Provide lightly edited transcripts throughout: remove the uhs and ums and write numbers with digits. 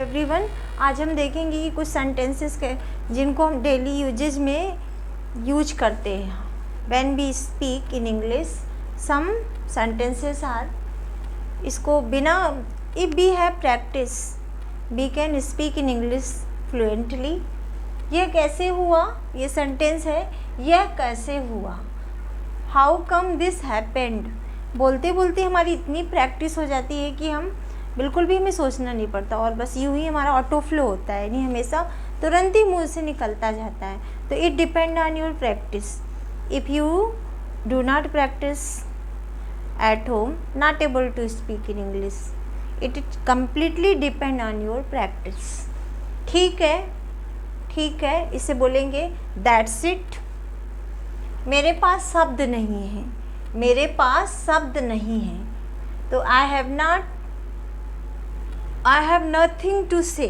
Everyone, आज हम देखेंगे कि कुछ सेंटेंसेस के जिनको हम डेली यूजेज में यूज करते हैं। When we speak in English some sentences are, इसको बिना if we have practice we can speak in English fluently. यह कैसे हुआ, ये सेंटेंस है, यह कैसे हुआ। How come this happened. बोलते बोलते हमारी इतनी प्रैक्टिस हो जाती है कि हम बिल्कुल भी हमें सोचना नहीं पड़ता और बस यूं ही हमारा ऑटो फ्लो होता है, यानी हमेशा तुरंत ही मुंह से निकलता जाता है। तो it depend on your practice. If you do not practice at home, not able to speak in English, it completely depend on your practice. ठीक है, ठीक है, इसे बोलेंगे दैट्स इट। मेरे पास शब्द नहीं है, मेरे पास शब्द नहीं है, तो आई हैव नथिंग टू से,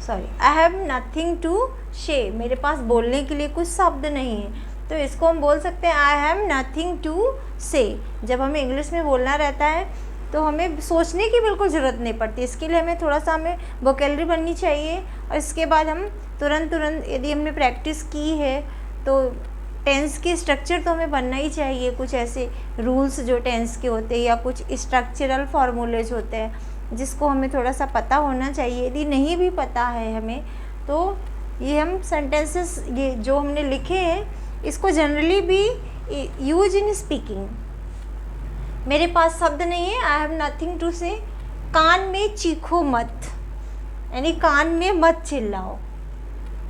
आई हैव नथिंग टू से, मेरे पास बोलने के लिए कुछ शब्द नहीं है, तो इसको हम बोल सकते हैं आई हैव नथिंग टू से। जब हमें इंग्लिश में बोलना रहता है तो हमें सोचने की बिल्कुल ज़रूरत नहीं पड़ती। इसके लिए हमें थोड़ा सा हमें वोकेबलरी बननी चाहिए और इसके बाद हम तुरंत यदि हमने प्रैक्टिस की है तो टेंस की स्ट्रक्चर तो हमें बनना ही चाहिए। कुछ ऐसे रूल्स जो टेंस के होते हैं या कुछ स्ट्रक्चरल फार्मूलेज होते हैं जिसको हमें थोड़ा सा पता होना चाहिए। यदि नहीं भी पता है हमें तो ये हम सेंटेंसेस ये जो हमने लिखे हैं इसको जनरली भी यूज इन स्पीकिंग। मेरे पास शब्द नहीं है, आई हैव नथिंग टू से। कान में चीखो मत, यानी कान में मत चिल्लाओ।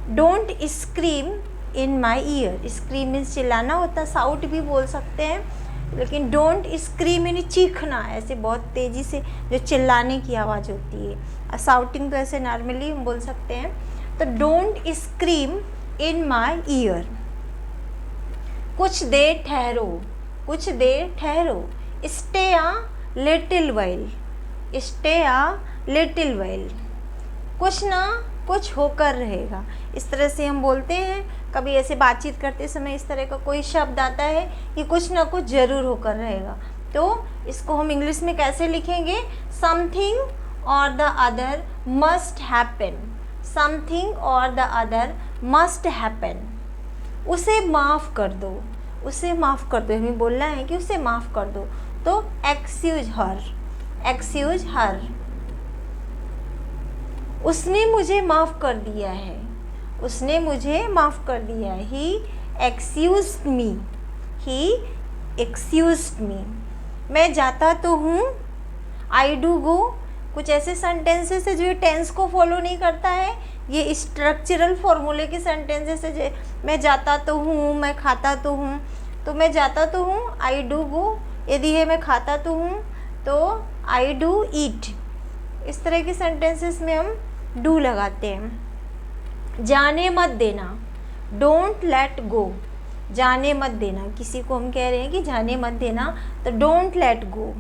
Don't scream in my ear, scream means चिल्लाना होता है, साउट भी बोल सकते हैं, लेकिन डोंट स्क्रीम यानी चीखना, ऐसे बहुत तेज़ी से जो चिल्लाने की आवाज़ होती है। साउटिंग तो ऐसे नॉर्मली हम बोल सकते हैं। तो don't scream in my year. कुछ देर ठहरो, कुछ देर ठहरो। स्टे आ लिटिल वाइल, स्टे आ लिटिल वाइल। कुछ ना कुछ होकर रहेगा, इस तरह से हम बोलते हैं। कभी ऐसे बातचीत करते समय इस तरह का कोई शब्द आता है कि कुछ ना कुछ ज़रूर होकर रहेगा, तो इसको हम इंग्लिश में कैसे लिखेंगे? समथिंग और the other must happen, something और द अदर मस्ट हैपन। उसे माफ़ कर दो, उसे माफ़ कर दो, हमें बोलना है कि उसे माफ़ कर दो, तो एक्सक्यूज हर, एक्सक्यूज हर। उसने मुझे माफ़ कर दिया है, उसने मुझे माफ़ कर दिया है। ही एक्सक्यूज्ड मी, ही एक्सक्यूज्ड मी। मैं जाता तो हूँ, आई डू गो। कुछ ऐसे सेंटेंसेस है जो टेंस को फॉलो नहीं करता है, ये स्ट्रक्चरल फॉर्मूले के सेंटेंसेस है। जो मैं जाता तो हूँ, मैं खाता तो हूँ, तो मैं जाता तो हूँ आई डू गो। यदि है मैं खाता तो हूँ तो आई डू ईट। इस तरह के सेंटेंसेस में हम डू लगाते हैं। जाने मत देना, डोंट लेट गो। जाने मत देना, किसी को हम कह रहे हैं कि जाने मत देना, तो डोंट लेट गो।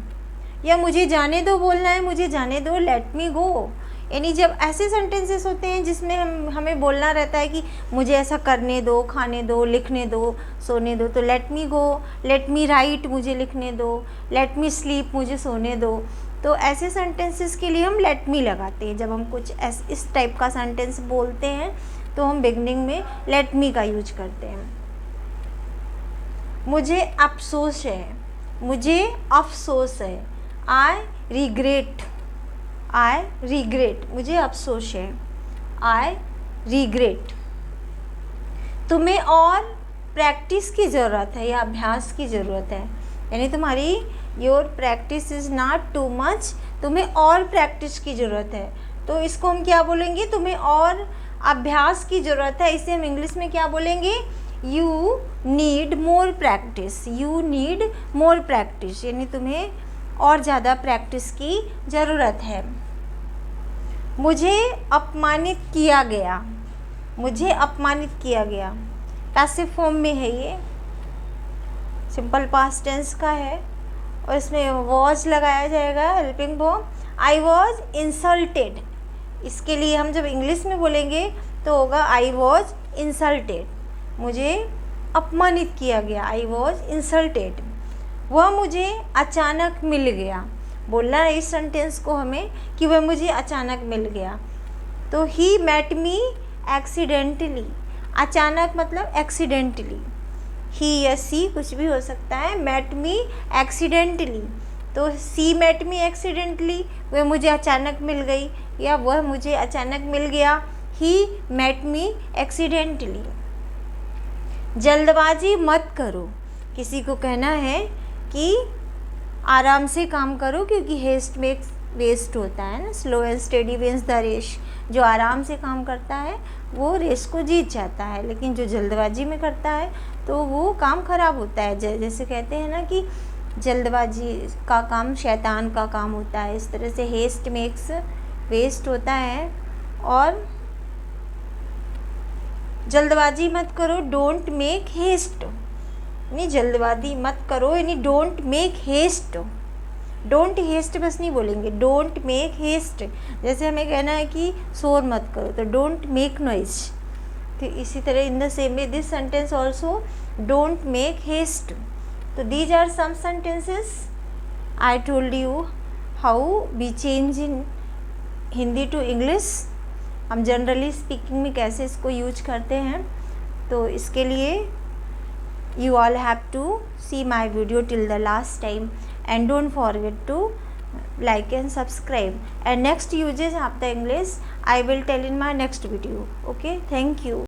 या मुझे जाने दो बोलना है, मुझे जाने दो, लेट मी गो। यानी जब ऐसे सेंटेंसेस होते हैं जिसमें हमें बोलना रहता है कि मुझे ऐसा करने दो, खाने दो, लिखने दो, सोने दो, तो लेट मी गो। लेट मी राइट, मुझे लिखने दो। लेट मी स्लीप, मुझे सोने दो। तो ऐसे सेंटेंसेस के लिए हम लेट मी लगाते हैं। जब हम कुछ इस टाइप का सेंटेंस बोलते हैं तो हम बिगनिंग में लेट मी का यूज करते हैं। मुझे अफसोस है, मुझे अफसोस है। आई रिग्रेट, आई रिग्रेट, मुझे अफसोस है। I regret. तुम्हें और प्रैक्टिस की ज़रूरत है या अभ्यास की ज़रूरत है, यानी तुम्हारी your practice is not too much, तुम्हें और प्रैक्टिस की ज़रूरत है। तो इसको हम क्या बोलेंगे? तुम्हें और अभ्यास की ज़रूरत है। इसे हम इंग्लिश में क्या बोलेंगे? You need more practice, you need more practice, यानी तुम्हें और ज़्यादा प्रैक्टिस की ज़रूरत है। मुझे अपमानित किया गया, मुझे अपमानित किया गया। पैसिव फॉर्म में है, ये सिंपल पास्ट टेंस का है और इसमें वॉज लगाया जाएगा, helping form. I was insulted, इसके लिए हम जब इंग्लिश में बोलेंगे तो होगा आई वॉज इंसल्टेड, मुझे अपमानित किया गया, आई वॉज इंसल्टेड। वह मुझे अचानक मिल गया, बोलना है इस सेंटेंस को हमें कि वह मुझे अचानक मिल गया। तो ही मेट मी एक्सीडेंटली, अचानक मतलब एक्सीडेंटली, ही या सी कुछ भी हो सकता है, मेट मी एक्सीडेंटली, तो सी मेट मी एक्सीडेंटली, वह मुझे अचानक मिल गई या वह मुझे अचानक मिल गया, ही मेट मी एक्सीडेंटली। जल्दबाजी मत करो, किसी को कहना है कि आराम से काम करो, क्योंकि हेस्ट मेक्स वेस्ट होता है ना, slow and steady wins the race. जो आराम से काम करता है वो रेस को जीत जाता है, लेकिन जो जल्दबाजी में करता है तो वो काम खराब होता है। जैसे कहते हैं ना कि जल्दबाजी का काम शैतान का काम होता है, इस तरह से हेस्ट मेक्स वेस्ट होता है। और जल्दबाजी मत करो, डोंट मेक हेस्ट, यानी जल्दबाजी मत करो, यानी don't make haste. Don't haste बस नहीं बोलेंगे, डोंट मेक हेस्ट। जैसे हमें कहना है कि शोर मत करो, तो डोंट मेक नॉइज। तो इसी तरह in the same way this sentence also, don't make haste. तो these are some sentences I told you how we change in Hindi to English. हम जनरली स्पीकिंग में कैसे इसको यूज करते हैं। तो इसके लिए you all have to see my video till the last time and don't forget to like and subscribe, and next uses of the English I will tell in my next video. Okay, thank you.